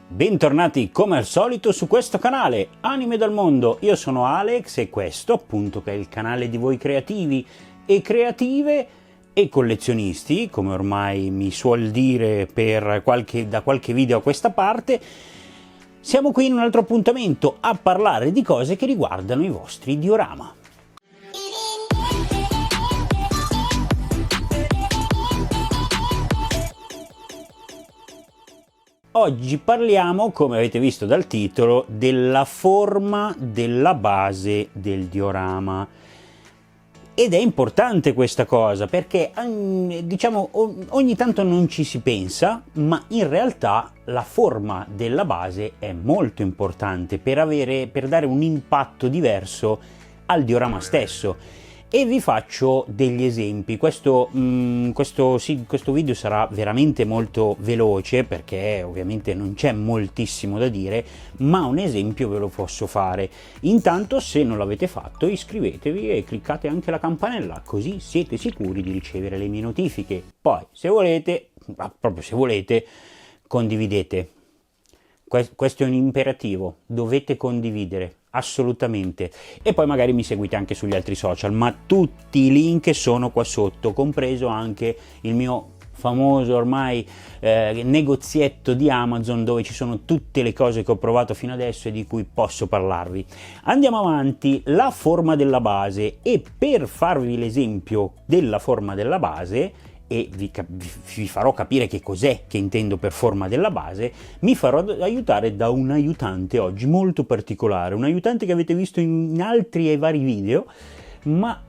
Bentornati come al solito su questo canale Anime dal Mondo. Io sono Alex e questo appunto che è il canale di voi creativi e creative e collezionisti, come ormai mi suol dire da qualche video a questa parte. Siamo qui in un altro appuntamento a parlare di cose che riguardano i vostri diorama. Oggi parliamo, come avete visto dal titolo, della forma della base del diorama. Ed è importante questa cosa perché, diciamo, ogni tanto non ci si pensa, ma in realtà la forma della base è molto importante per dare un impatto diverso al diorama stesso. E vi faccio degli esempi. Questo video sarà veramente molto veloce perché ovviamente non c'è moltissimo da dire, ma un esempio ve lo posso fare. Intanto, se non l'avete fatto, iscrivetevi e cliccate anche la campanella, così siete sicuri di ricevere le mie notifiche. Poi, se volete, proprio se volete, condividete. Questo è un imperativo, dovete condividere, assolutamente. E poi magari mi seguite anche sugli altri social, ma tutti i link sono qua sotto, compreso anche il mio famoso ormai negozietto di Amazon, dove ci sono tutte le cose che ho provato fino adesso e di cui posso parlarvi. Andiamo avanti. La forma della base, e per farvi l'esempio della forma della base e vi farò capire che cos'è che intendo per forma della base, mi farò aiutare da un aiutante oggi molto particolare, un aiutante che avete visto in altri e vari video, ma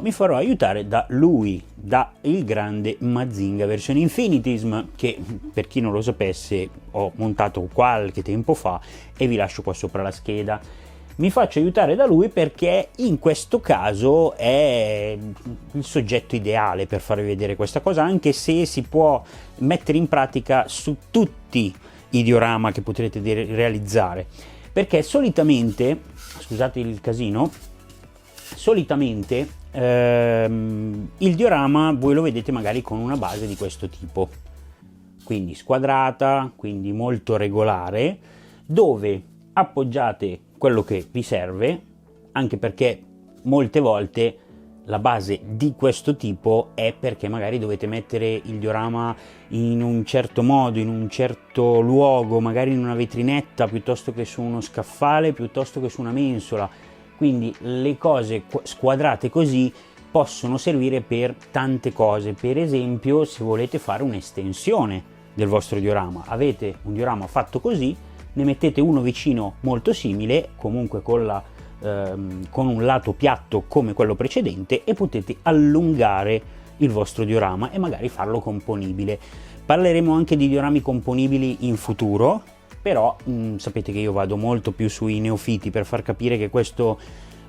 mi farò aiutare da lui, da il grande Mazinga versione Infinitism, che per chi non lo sapesse ho montato qualche tempo fa e vi lascio qua sopra la scheda. Mi faccio aiutare da lui perché in questo caso è il soggetto ideale per farvi vedere questa cosa, anche se si può mettere in pratica su tutti i diorama che potrete realizzare, perché solitamente, scusate il casino, solitamente il diorama voi lo vedete magari con una base di questo tipo, quindi squadrata, quindi molto regolare, dove appoggiate quello che vi serve, anche perché molte volte la base di questo tipo è perché magari dovete mettere il diorama in un certo modo, in un certo luogo, magari in una vetrinetta piuttosto che su uno scaffale, piuttosto che su una mensola. Quindi le cose squadrate così possono servire per tante cose. Per esempio, se volete fare un'estensione del vostro diorama, avete un diorama fatto così, ne mettete uno vicino molto simile, comunque con un lato piatto come quello precedente, e potete allungare il vostro diorama e magari farlo componibile. Parleremo anche di diorami componibili in futuro, però sapete che io vado molto più sui neofiti per far capire che questo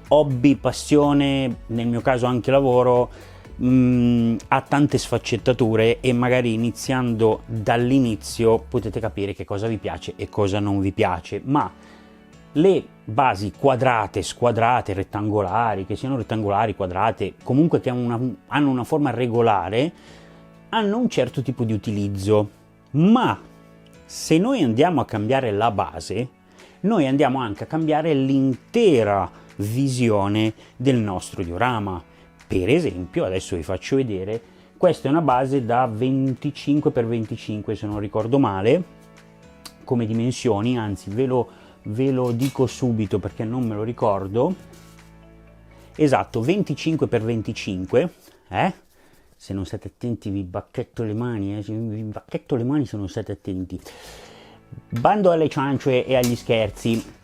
hobby, passione, nel mio caso anche lavoro, ha tante sfaccettature e magari iniziando dall'inizio potete capire che cosa vi piace e cosa non vi piace. Ma le basi quadrate, squadrate, rettangolari, che siano rettangolari, quadrate, comunque che hanno una forma regolare, hanno un certo tipo di utilizzo. Ma se noi andiamo a cambiare la base, noi andiamo anche a cambiare l'intera visione del nostro diorama. Per esempio, adesso vi faccio vedere, questa è una base da 25x25 se non ricordo male come dimensioni, anzi ve lo dico subito perché non me lo ricordo. Esatto, 25x25, se non siete attenti vi bacchetto le mani, se vi bacchetto le mani se non siete attenti. Bando alle ciance e agli scherzi.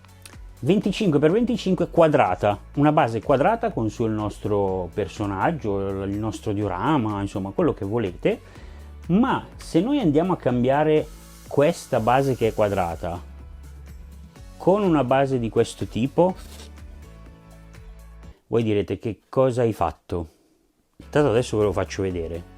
25x25 quadrata, una base quadrata con su il nostro personaggio, il nostro diorama, insomma quello che volete. Ma se noi andiamo a cambiare questa base che è quadrata con una base di questo tipo, voi direte: che cosa hai fatto? Tanto adesso ve lo faccio vedere.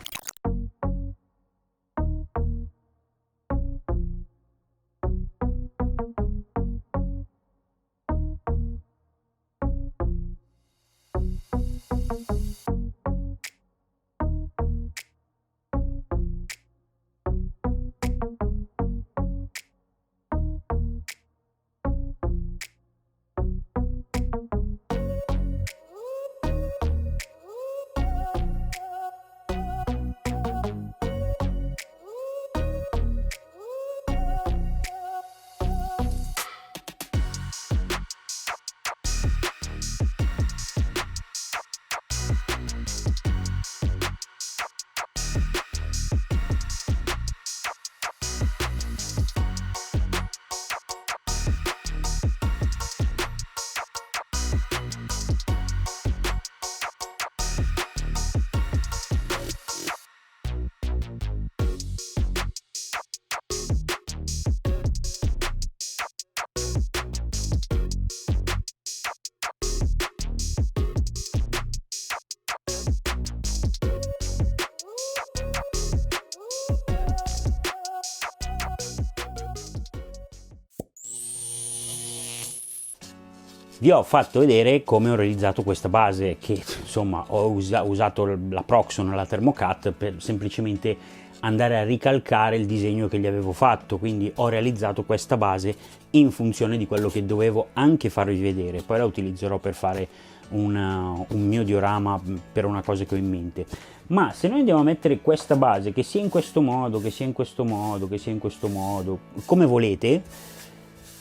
vi ho fatto vedere come ho realizzato questa base, che insomma ho usato la Proxon, la Thermocut, per semplicemente andare a ricalcare il disegno che gli avevo fatto, quindi ho realizzato questa base in funzione di quello che dovevo anche farvi vedere, poi la utilizzerò per fare un mio diorama per una cosa che ho in mente. Ma se noi andiamo a mettere questa base, che sia in questo modo, che sia in questo modo, che sia in questo modo, come volete,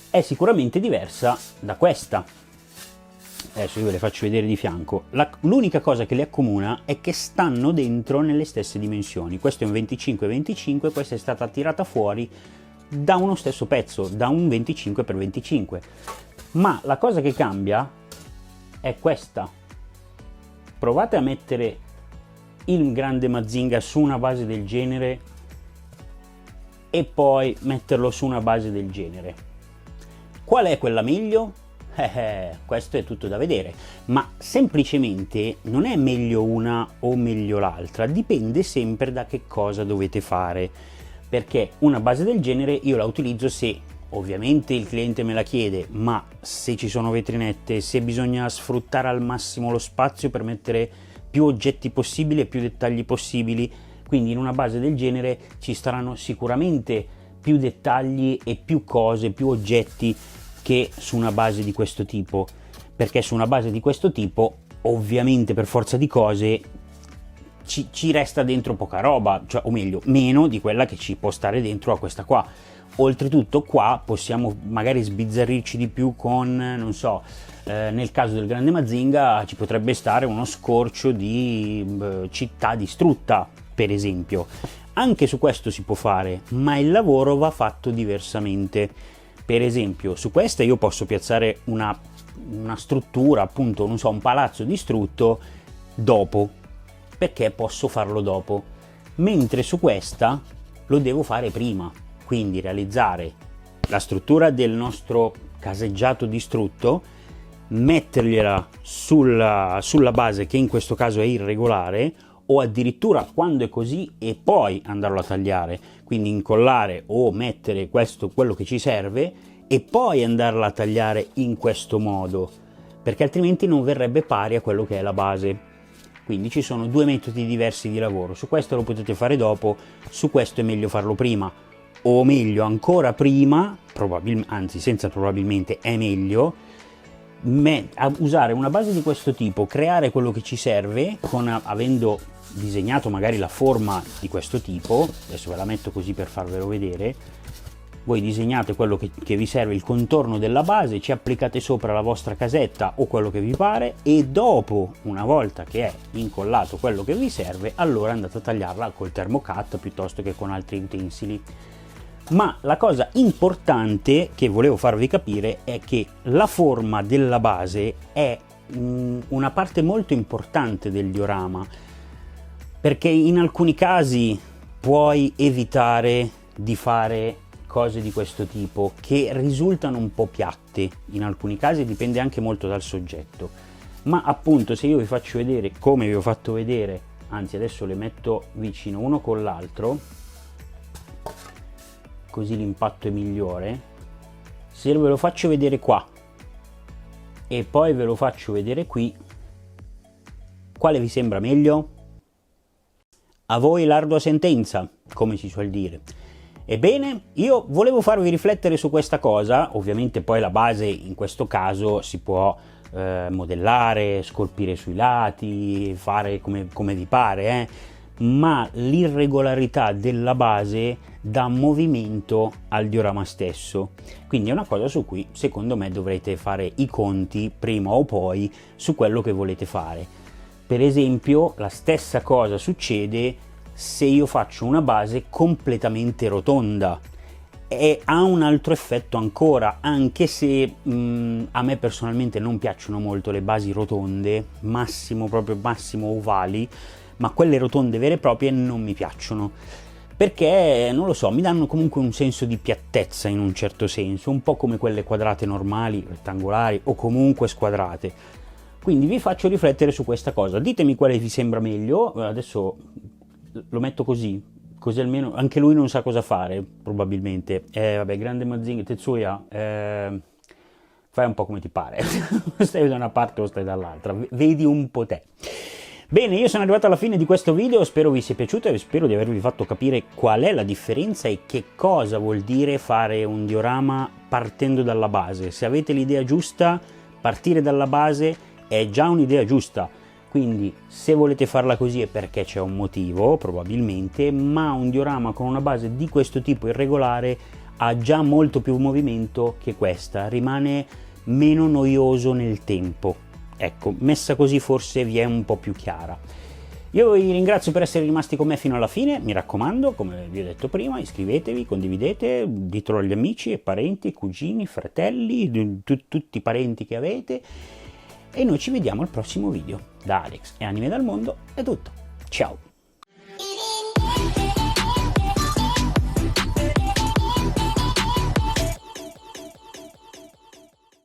è sicuramente diversa da questa. Adesso io ve le faccio vedere di fianco. L'unica cosa che le accomuna è che stanno dentro nelle stesse dimensioni. Questo è un 25x25, questa è stata tirata fuori da uno stesso pezzo, da un 25x25. Ma la cosa che cambia è questa. Provate a mettere il grande Mazinga su una base del genere e poi metterlo su una base del genere. Qual è quella meglio? Questo è tutto da vedere, ma semplicemente non è meglio una o meglio l'altra, dipende sempre da che cosa dovete fare, perché una base del genere io la utilizzo se ovviamente il cliente me la chiede, ma se ci sono vetrinette, se bisogna sfruttare al massimo lo spazio per mettere più oggetti possibili e più dettagli possibili, quindi in una base del genere ci saranno sicuramente più dettagli e più cose, più oggetti che su una base di questo tipo, perché su una base di questo tipo ovviamente per forza di cose ci resta dentro poca roba, cioè, o meglio meno di quella che ci può stare dentro a questa qua. Oltretutto qua possiamo magari sbizzarrirci di più con, non so, nel caso del grande Mazinga ci potrebbe stare uno scorcio di città distrutta, per esempio. Anche su questo si può fare, ma il lavoro va fatto diversamente. Per esempio su questa io posso piazzare una struttura, appunto, non so, un palazzo distrutto dopo, perché posso farlo dopo, mentre su questa lo devo fare prima, quindi realizzare la struttura del nostro caseggiato distrutto, mettergliela sulla base che in questo caso è irregolare, o addirittura quando è così e poi andarlo a tagliare, quindi incollare o mettere quello che ci serve e poi andarla a tagliare in questo modo, perché altrimenti non verrebbe pari a quello che è la base. Quindi ci sono due metodi diversi di lavoro, su questo lo potete fare dopo, su questo è meglio farlo prima, o meglio ancora prima, anzi senza probabilmente è meglio, usare una base di questo tipo, creare quello che ci serve, avendo disegnato magari la forma di questo tipo, adesso ve la metto così per farvelo vedere, voi disegnate quello che vi serve, il contorno della base, ci applicate sopra la vostra casetta o quello che vi pare e dopo, una volta che è incollato quello che vi serve, allora andate a tagliarla col Thermocut piuttosto che con altri utensili. Ma la cosa importante che volevo farvi capire è che la forma della base è una parte molto importante del diorama, perché in alcuni casi puoi evitare di fare cose di questo tipo che risultano un po' piatte, in alcuni casi dipende anche molto dal soggetto, ma appunto se io vi faccio vedere come vi ho fatto vedere, anzi adesso le metto vicino uno con l'altro così l'impatto è migliore, se ve lo faccio vedere qua e poi ve lo faccio vedere qui, quale vi sembra meglio? A voi l'ardua sentenza, come si suol dire. Ebbene, io volevo farvi riflettere su questa cosa, ovviamente poi la base in questo caso si può modellare, scolpire sui lati, fare come vi pare, ma l'irregolarità della base dà movimento al diorama stesso, quindi è una cosa su cui secondo me dovrete fare i conti prima o poi su quello che volete fare. Per esempio la stessa cosa succede se io faccio una base completamente rotonda e ha un altro effetto ancora, anche se a me personalmente non piacciono molto le basi rotonde, proprio massimo ovali, ma quelle rotonde vere e proprie non mi piacciono, perché non lo so, mi danno comunque un senso di piattezza in un certo senso, un po' come quelle quadrate normali, rettangolari o comunque squadrate. Quindi vi faccio riflettere su questa cosa, ditemi quale vi sembra meglio. Adesso lo metto così almeno anche lui non sa cosa fare probabilmente. Vabbè, grande Mazinga, Tetsuya, fai un po' come ti pare, stai da una parte o stai dall'altra, vedi un po' te. Bene, io sono arrivato alla fine di questo video, spero vi sia piaciuto e spero di avervi fatto capire qual è la differenza e che cosa vuol dire fare un diorama partendo dalla base. Se avete l'idea giusta, partire dalla base è già un'idea giusta, quindi se volete farla così è perché c'è un motivo, probabilmente, ma un diorama con una base di questo tipo irregolare ha già molto più movimento che questa, rimane meno noioso nel tempo. Ecco, messa così forse vi è un po' più chiara. Io vi ringrazio per essere rimasti con me fino alla fine, mi raccomando, come vi ho detto prima, iscrivetevi, condividete, ditelo agli amici e parenti, cugini, fratelli, tutti i parenti che avete, e noi ci vediamo al prossimo video. Da Alex e Anime dal Mondo è tutto, ciao!